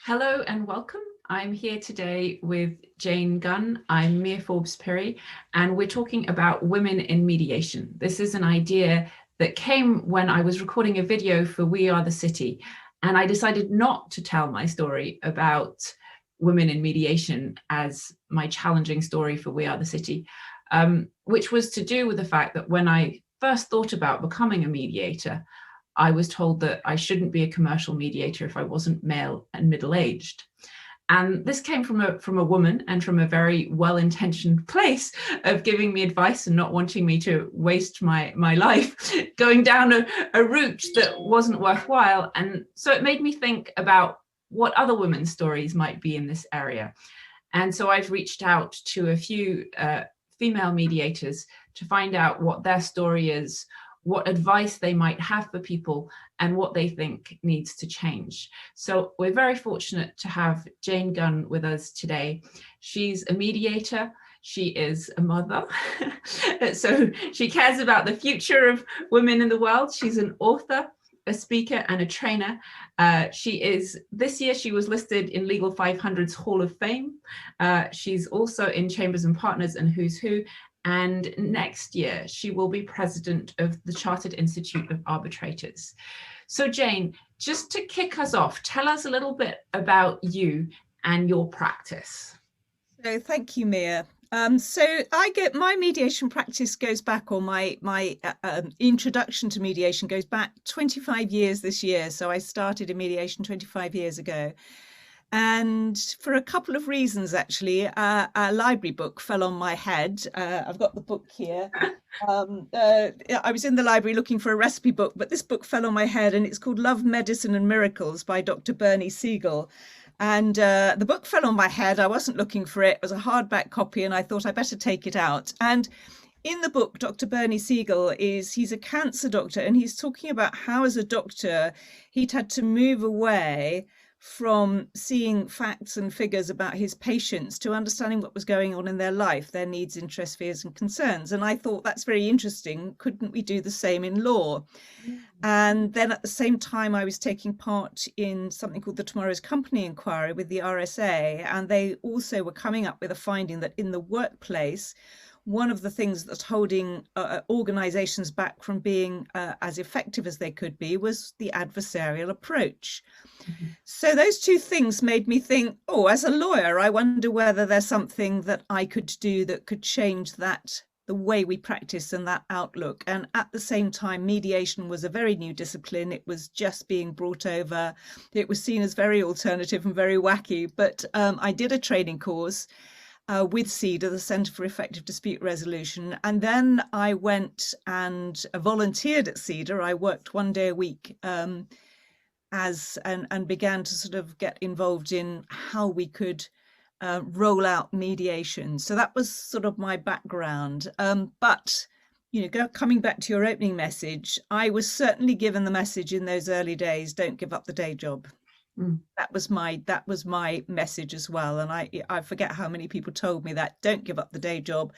Hello and welcome. I'm here today with Jane Gunn. I'm Mia Forbes Pirie, and we're talking about women in mediation. This is an idea that came when I was recording a video for We Are the City, and I decided not to tell my story about women in mediation as my challenging story for We Are the City, which was to do with the fact that when I first thought about becoming a mediator, I was told that I shouldn't be a commercial mediator if I wasn't male and middle-aged. And this came from a woman and from a very well-intentioned place of giving me advice and not wanting me to waste my life going down a route that wasn't worthwhile. And so it made me think about what other women's stories might be in this area. And so I've reached out to a few female mediators to find out what their story is, what advice they might have for people, and what they think needs to change. So we're very fortunate to have Jane Gunn with us today. She's a mediator, she is a mother, so she cares about the future of women in the world. She's an author, a speaker, and a trainer. This year she was listed in Legal 500's Hall of Fame. She's also in Chambers and Partners and Who's Who. And next year, she will be president of the Chartered Institute of Arbitrators. So Jane, just to kick us off, tell us a little bit about you and your practice. So thank you, Mia. So my mediation practice goes back, or my introduction to mediation goes back 25 years this year. So I started in mediation 25 years ago. And for a couple of reasons, actually, a library book fell on my head. I've got the book here. I was in the library looking for a recipe book, but this book fell on my head, and it's called Love, Medicine and Miracles by Dr. Bernie Siegel. And the book fell on my head. I wasn't looking for it. It was a hardback copy, and I thought I better take it out. And in the book, Dr. Bernie Siegel he's a cancer doctor, and he's talking about how, as a doctor, he'd had to move away from seeing facts and figures about his patients to understanding what was going on in their life, their needs, interests, fears and concerns. And I thought, that's very interesting. Couldn't we do the same in law? And then at the same time, I was taking part in something called the Tomorrow's Company Inquiry with the RSA. And they also were coming up with a finding that in the workplace, one of the things that's holding organizations back from being as effective as they could be was the adversarial approach. Mm-hmm. So those two things made me think, oh, as a lawyer, I wonder whether there's something that I could do that could change that, the way we practice and that outlook. And at the same time, mediation was a very new discipline. It was just being brought over. It was seen as very alternative and very wacky. But I did a training course with CEDA, the Centre for Effective Dispute Resolution. And then I went and volunteered at CEDA. I worked one day a week and began to sort of get involved in how we could roll out mediation. So that was sort of my background. But coming back to your opening message, I was certainly given the message in those early days: don't give up the day job. That was my message as well. And I forget how many people told me that, don't give up the day job.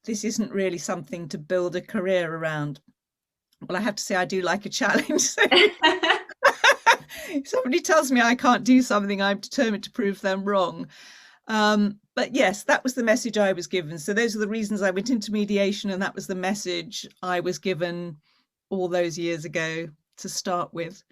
This isn't really something to build a career around. Well, I have to say, I do like a challenge. So if somebody tells me I can't do something, I'm determined to prove them wrong. But yes, that was the message I was given. So those are the reasons I went into mediation, and that was the message I was given all those years ago to start with.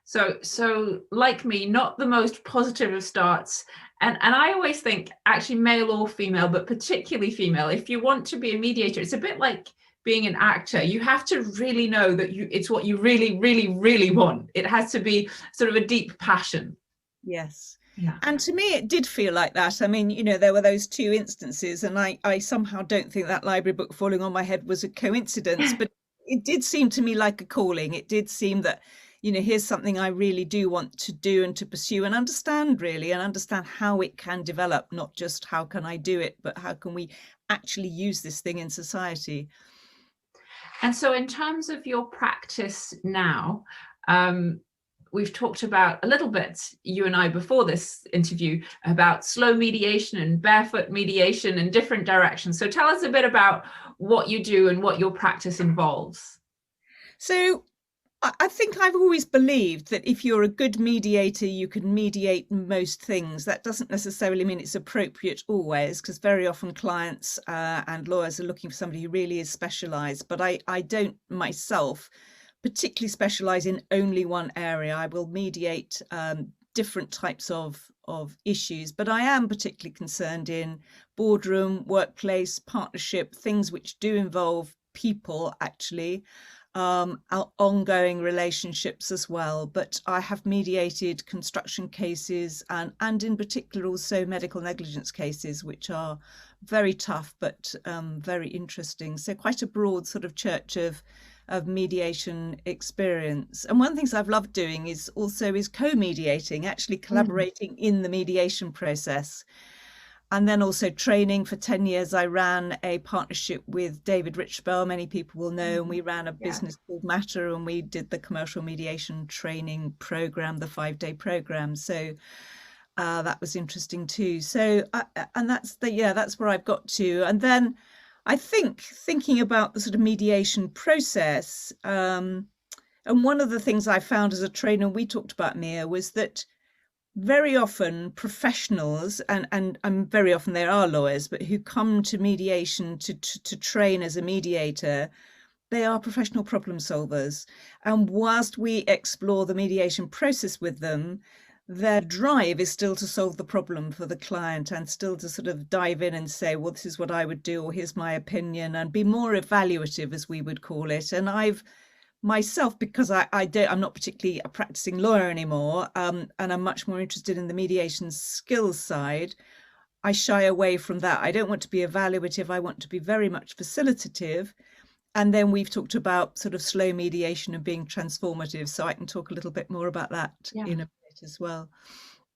So like me, not the most positive of starts. And I always think, actually, male or female, but particularly female, if you want to be a mediator, it's a bit like being an actor. You have to really know that it's what you really, really, really want. It has to be sort of a deep passion. Yes. Yeah. And to me, it did feel like that. I mean, there were those two instances, and I somehow don't think that library book falling on my head was a coincidence, but it did seem to me like a calling. It did seem that, here's something I really do want to do and to pursue and understand how it can develop, not just how can I do it, but how can we actually use this thing in society. And so in terms of your practice now, we've talked about a little bit, you and I, before this interview, about slow mediation and barefoot mediation and different directions. So tell us a bit about what you do and what your practice involves. So I think I've always believed that if you're a good mediator, you can mediate most things. That doesn't necessarily mean it's appropriate always, because very often clients and lawyers are looking for somebody who really is specialised. But I don't myself particularly specialise in only one area. I will mediate different types of issues, but I am particularly concerned in boardroom, workplace, partnership, things which do involve people actually, our ongoing relationships as well. But I have mediated construction cases and in particular also medical negligence cases, which are very tough but very interesting. So quite a broad sort of church of mediation experience. And one of the things I've loved doing is co-mediating, actually collaborating in the mediation process. And then also training. For 10 years, I ran a partnership with David Richbell, many people will know, and we ran a business called Matter, and we did the commercial mediation training program, the 5-day program. So that was interesting too. So, and that's where I've got to. And then I think thinking about the sort of mediation process, and one of the things I found as a trainer, we talked about, Mia, was that very often professionals, and very often there are lawyers, but who come to mediation to train as a mediator, they are professional problem solvers. And whilst we explore the mediation process with them, their drive is still to solve the problem for the client and still to sort of dive in and say, well, this is what I would do, or here's my opinion, and be more evaluative, as we would call it. And I've myself, because I'm not particularly a practicing lawyer anymore, and I'm much more interested in the mediation skills side, I shy away from that. I don't want to be evaluative. I want to be very much facilitative. And then we've talked about sort of slow mediation and being transformative. So I can talk a little bit more about that in a bit as well.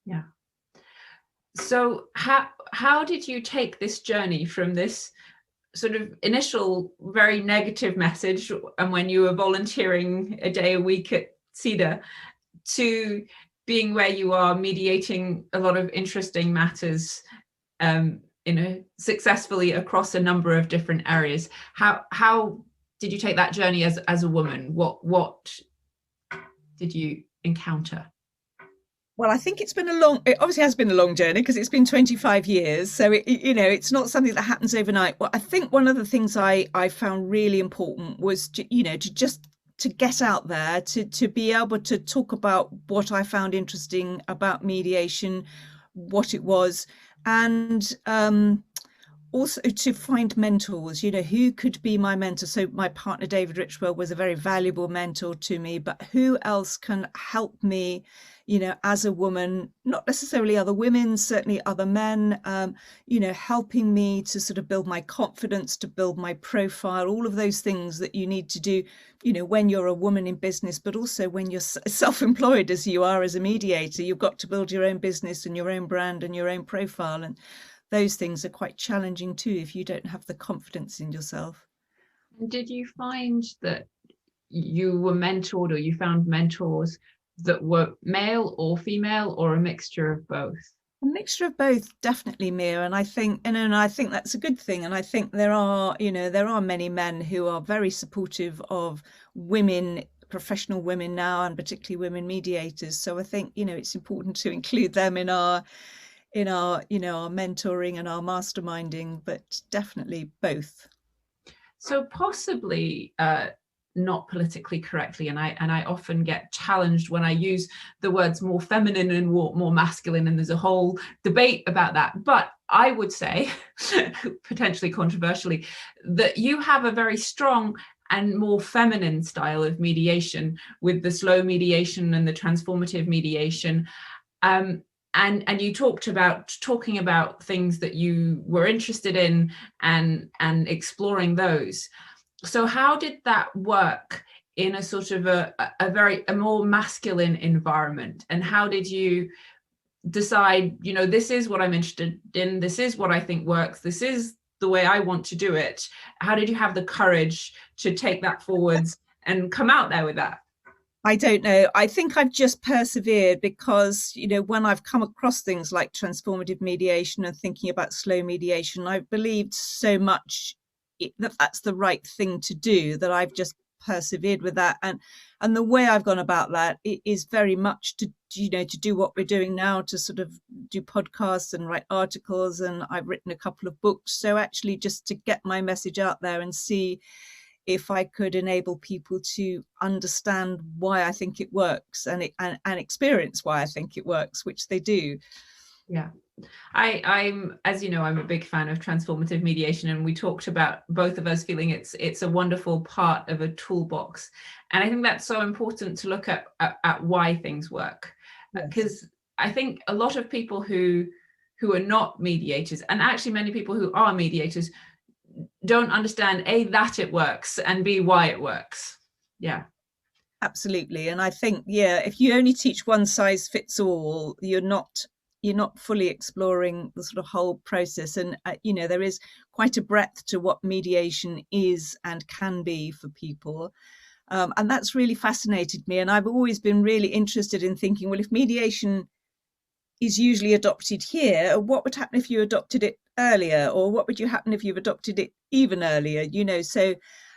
Yeah. So how did you take this journey from this sort of initial very negative message, and when you were volunteering a day a week at CEDA, to being where you are mediating a lot of interesting matters, successfully across a number of different areas? How did you take that journey as a woman? What did you encounter? Well, I think it obviously has been a long journey, because it's been 25 years. So, it's not something that happens overnight. Well, I think one of the things I found really important was to get out there, to be able to talk about what I found interesting about mediation, what it was, and also to find mentors, who could be my mentor. So my partner, David Richwell, was a very valuable mentor to me, but who else can help me, as a woman, not necessarily other women, certainly other men, helping me to sort of build my confidence, to build my profile, all of those things that you need to do, when you're a woman in business, but also when you're self-employed, as you are as a mediator. You've got to build your own business and your own brand and your own profile. And those things are quite challenging too if you don't have the confidence in yourself. And did you find that you were mentored, or you found mentors that were male or female, or a mixture of both? A mixture of both, definitely, Mia. And I think that's a good thing. And I think there are many men who are very supportive of women, professional women now, and particularly women mediators. So I think, it's important to include them in our mentoring and our masterminding, but definitely both. So possibly not politically correctly, and I often get challenged when I use the words more feminine and more masculine, and there's a whole debate about that. But I would say, potentially controversially, that you have a very strong and more feminine style of mediation, with the slow mediation and the transformative mediation. And you talking about things that you were interested in and exploring those. So how did that work in a sort of a more masculine environment? And how did you decide, this is what I'm interested in, this is what I think works, this is the way I want to do it? How did you have the courage to take that forwards and come out there with that? I don't know. I think I've just persevered because, when I've come across things like transformative mediation and thinking about slow mediation, I've believed so much that that's the right thing to do, that I've just persevered with that. And the way I've gone about that is very much to do what we're doing now, to sort of do podcasts and write articles, and I've written a couple of books. So actually just to get my message out there and see if I could enable people to understand why I think it works, and experience why I think it works, which they do. Yeah. I'm, as you know, I'm a big fan of transformative mediation, and we talked about both of us feeling it's a wonderful part of a toolbox. And I think that's so important to look at why things work, because yes. I think a lot of people who are not mediators, and actually many people who are mediators, don't understand A, that it works, and B, why it works. Yeah. Absolutely. And I think, yeah, if you only teach one size fits all, you're not fully exploring the sort of whole process. And, there is quite a breadth to what mediation is and can be for people. And that's really fascinated me. And I've always been really interested in thinking, well, if mediation is usually adopted here, what would happen if you adopted it earlier? Or what would happen if you've adopted it even earlier? So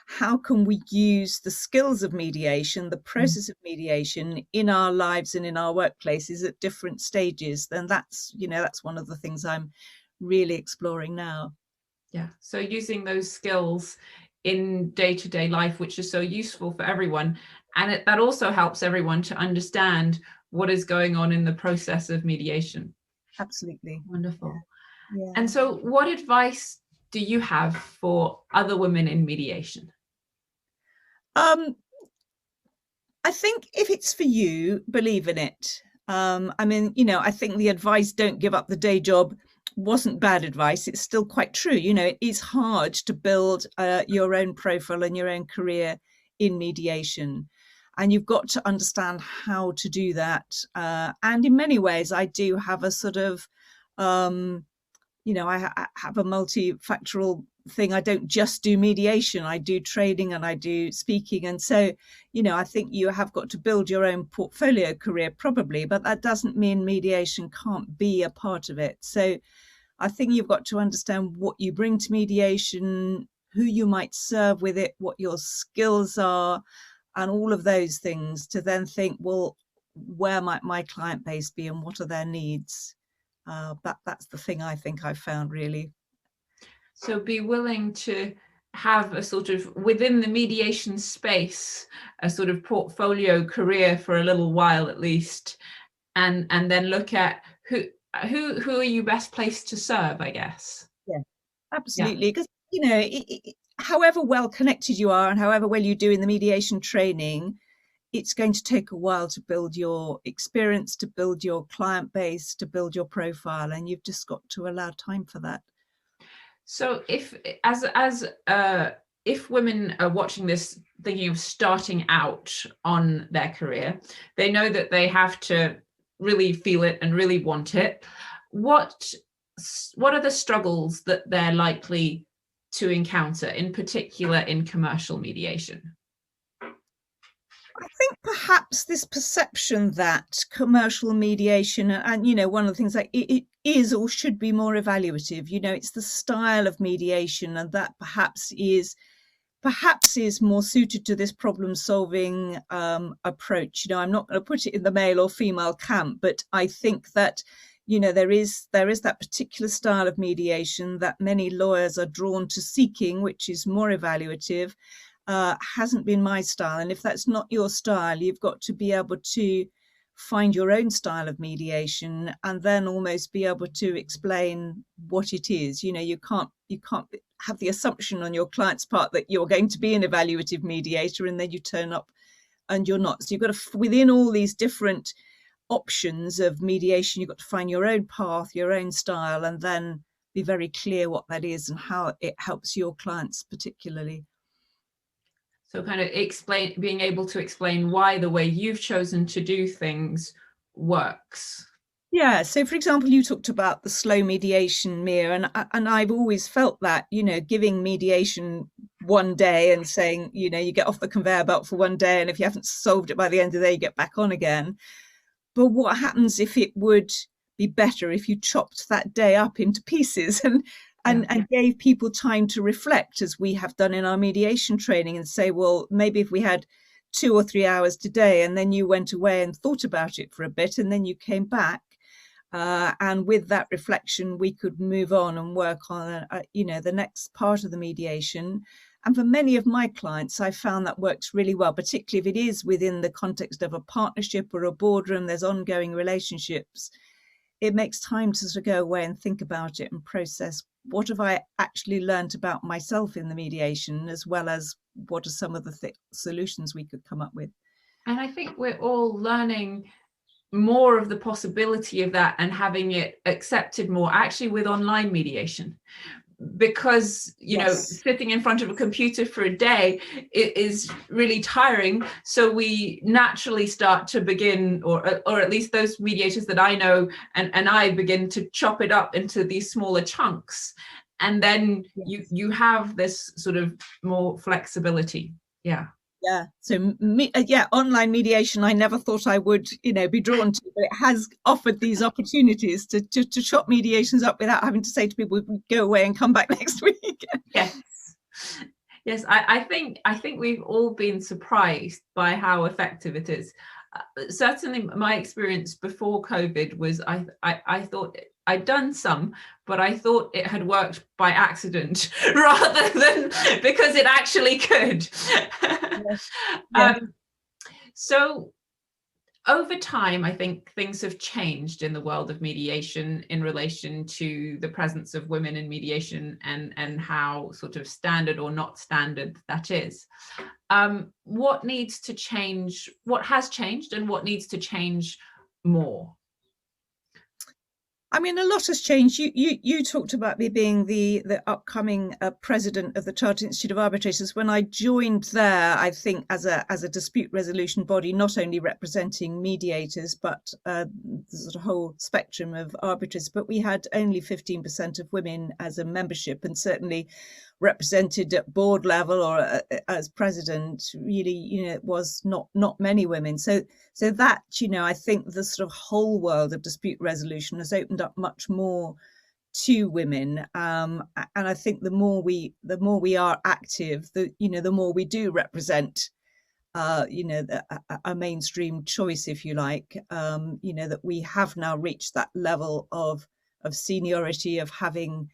how can we use the skills of mediation, the process of mediation in our lives and in our workplaces at different stages? Then that's one of the things I'm really exploring now. Yeah. So using those skills in day-to-day life, which is so useful for everyone. And that also helps everyone to understand what is going on in the process of mediation. Absolutely. Wonderful. Yeah. And so what advice do you have for other women in mediation? I think if it's for you, believe in it. I think the advice, don't give up the day job, wasn't bad advice. It's still quite true. It is hard to build your own profile and your own career in mediation. And you've got to understand how to do that. And in many ways, I do have a sort of, I have a multifactorial thing. I don't just do mediation. I do training and I do speaking. And so, I think you have got to build your own portfolio career probably, but that doesn't mean mediation can't be a part of it. So I think you've got to understand what you bring to mediation, who you might serve with it, what your skills are, and all of those things, to then think, well, where might my client base be and what are their needs? That's the thing I think I've found, really. So be willing to have a sort of, within the mediation space, a sort of portfolio career for a little while at least, and then look at who are you best placed to serve, I guess. Yeah, absolutely. Because, however well connected you are and however well you do in the mediation training, it's going to take a while to build your experience, to build your client base, to build your profile, and you've just got to allow time for that. So if women are watching this thinking of starting out on their career, they know that they have to really feel it and really want it. What are the struggles that they're likely to encounter, in particular in commercial mediation? I think perhaps this perception that commercial mediation, and one of the things, like, it is or should be more evaluative. It's the style of mediation, and that perhaps is more suited to this problem solving approach. I'm not going to put it in the male or female camp, but I think that there is that particular style of mediation that many lawyers are drawn to seeking, which is more evaluative. Hasn't been my style. And if that's not your style, you've got to be able to find your own style of mediation and then almost be able to explain what it is. You can't have the assumption on your client's part that you're going to be an evaluative mediator and then you turn up and you're not. So you've got to, within all these different options of mediation, you've got to find your own path, your own style, and then be very clear what that is and how it helps your clients particularly. So kind of being able to explain why the way you've chosen to do things works. Yeah. So, for example, you talked about the slow mediation, Mia, and I've always felt that, giving mediation one day and saying, you get off the conveyor belt for one day, and if you haven't solved it by the end of the day, you get back on again. But what happens if it would be better if you chopped that day up into pieces Yeah. and gave people time to reflect, as we have done in our mediation training, and say, well, maybe if we had 2 or 3 hours today, and then you went away and thought about it for a bit, and then you came back, and with that reflection, we could move on and work on, the next part of the mediation. And for many of my clients, I found that works really well, particularly if it is within the context of a partnership or a boardroom, there's ongoing relationships. It makes time to sort of go away and think about it and process, what have I actually learned about myself in the mediation, as well as what are some of the solutions we could come up with. And I think we're all learning more of the possibility of that and having it accepted more, actually, with online mediation. Because, sitting in front of a computer for a day, it is really tiring. So we naturally start to begin, or at least those mediators that I know and I begin to chop it up into these smaller chunks. And then you have this sort of more flexibility. Yeah. Yeah. So, online mediation, I never thought I would, be drawn to, but it has offered these opportunities to chop mediations up without having to say to people, go away and come back next week. Yes. I think we've all been surprised by how effective it is. Certainly, my experience before COVID was I thought I'd done some, but I thought it had worked by accident rather than because it actually could. Yes. So over time, I think things have changed in the world of mediation in relation to the presence of women in mediation and how sort of standard or not standard that is. What needs to change? What has changed and what needs to change more? I mean, a lot has changed. You talked about me being the upcoming president of the Chartered Institute of Arbitrators. When I joined there, I think as a dispute resolution body, not only representing mediators, but the sort of whole spectrum of arbitrators, but we had only 15% of women as a membership, and certainly represented at board level or as president, really, it was not many women. So that, I think the sort of whole world of dispute resolution has opened up much more to women. And I think the more we are active, the more we do represent, a mainstream choice, if you like, that we have now reached that level of seniority, of having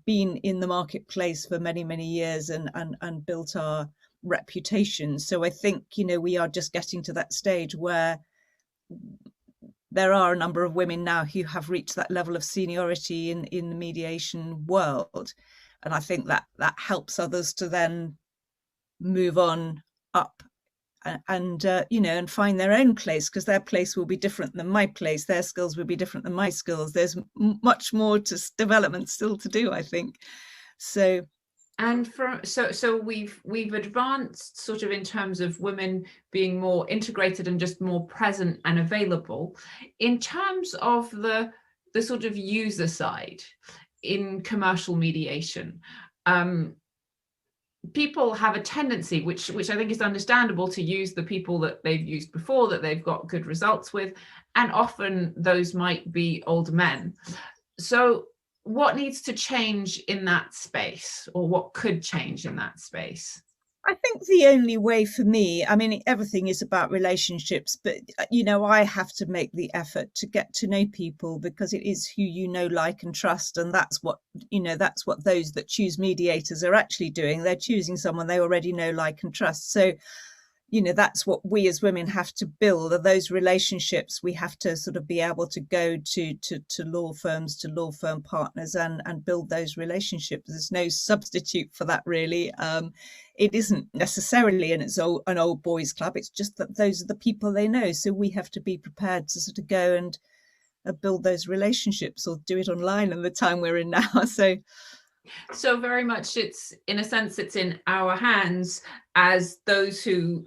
been in the marketplace for many, many years and built our reputation. So I think, we are just getting to that stage where there are a number of women now who have reached that level of seniority in the mediation world. And I think that helps others to then move on up and find their own place, because their place will be different than my place. Their skills will be different than my skills. There's much more to development still to do, I think. So. And so we've advanced sort of in terms of women being more integrated and just more present and available. In terms of the sort of user side in commercial mediation, people have a tendency, which I think is understandable, to use the people that they've used before, that they've got good results with, and often those might be older men. So what needs to change in that space, or what could change in that space? I think the only way for me, I mean, everything is about relationships, but, I have to make the effort to get to know people, because it is who like and trust. And that's what those that choose mediators are actually doing. They're choosing someone they already know, like and trust. So, that's what we as women have to build, are those relationships. We have to sort of be able to go to law firms, to law firm partners, and build those relationships. There's no substitute for that, really. It isn't necessarily an old boys club. It's just that those are the people they know. So we have to be prepared to sort of go and build those relationships, or do it online in the time we're in now. So very much, it's in our hands as those who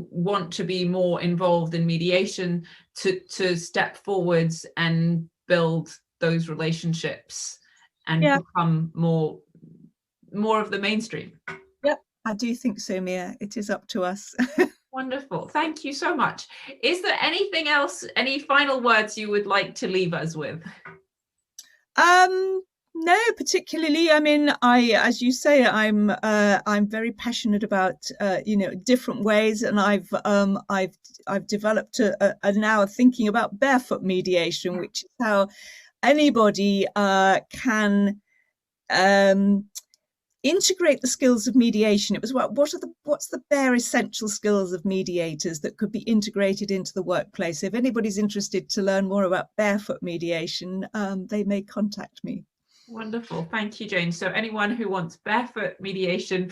want to be more involved in mediation to step forwards and build those relationships and become more of the mainstream. Yep, I do think so, Mia. It is up to us. Wonderful. Thank you so much. Is there anything else, any final words you would like to leave us with? No, particularly. I mean, as you say, I'm very passionate about different ways, and I've developed a now a thinking about barefoot mediation, which is how anybody can um, integrate the skills of mediation. It was what's the bare essential skills of mediators that could be integrated into the workplace. If anybody's interested to learn more about barefoot mediation, they may contact me. Wonderful. Thank you, Jane. So anyone who wants barefoot mediation,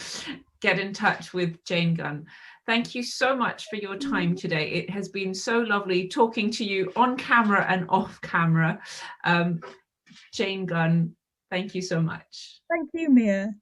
get in touch with Jane Gunn. Thank you so much for your time today. It has been so lovely talking to you on camera and off camera. Jane Gunn, thank you so much. Thank you, Mia.